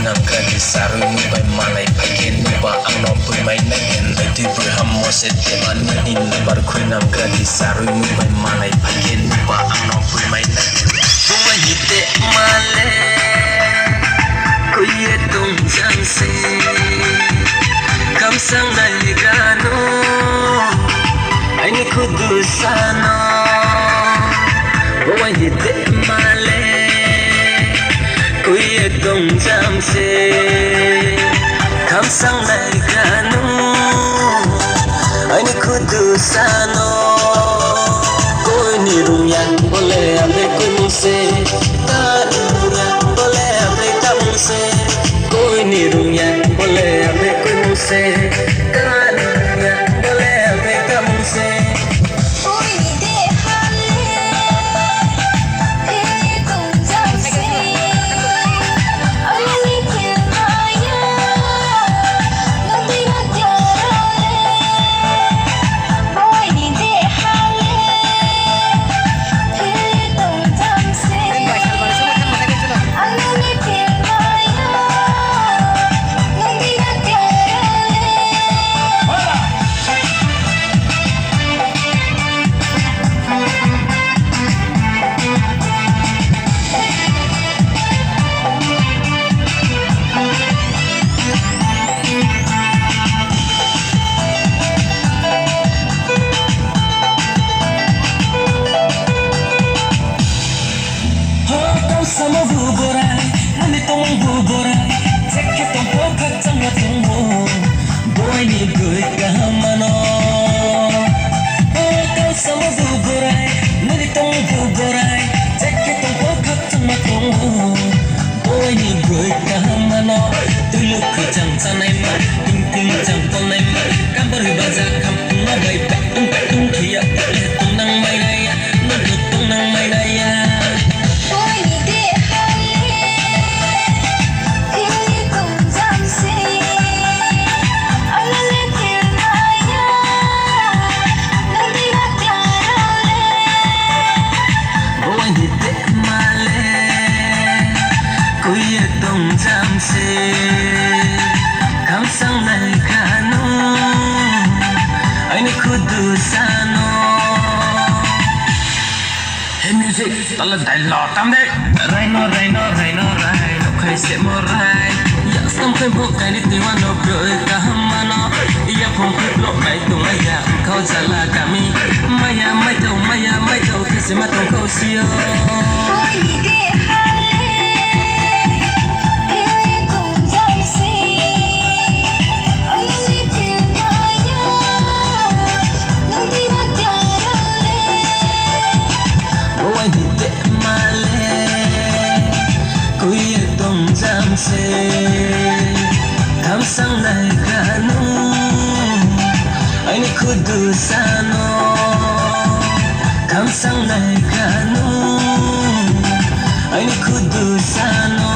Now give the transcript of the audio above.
nam kadi saru nubai malai pagen nuba angnom pui mai nagen lagi berham moset teman nin bar kui nam kadi saru nubai malai pagen nuba angnom pui mai nagen bunga hite male kuye tung janse kam sang nai gano aini kudu sano bunga hite male kuye tung janse kam sang nai gano aini kudu sano koi ni rung yang boleh ambil kui se कोई निरुया बोले अबे कोई मुझसे कहानियाँ बोले अबे का मुझसे कोई नहीं दे हाले ये तुम जैसे अगली फिर आया नदी ना प्यारा कोई नहीं दे हाले ये तुम जैसे अगली फिर sama buburai, nani tong buburai, cek tong pokat sama tunggu, boy ni gue kahamano. Oh kau sama buburai, nani tong buburai, cek tong pokat sama tunggu, boy ni gue kahamano. Dulu kejang sanai ma, ting jang tonai ma, kabar baza kampung abai petung kia, tung nang mai naya, nudut tung nang mai naya. Kam sang nai kano, aini kudu sano. Hey music, tala dialogue tam de. Raino, kai se morai. Ya sam kai bo kai ni tiwa no bro kahamano. Iya pong lo kai tu maya, kau jala kami. Maya mai tau kasi matong kau sio. Kam sang nai kano, aini kudu sano. Kam sang nai kano, aini kudu sano.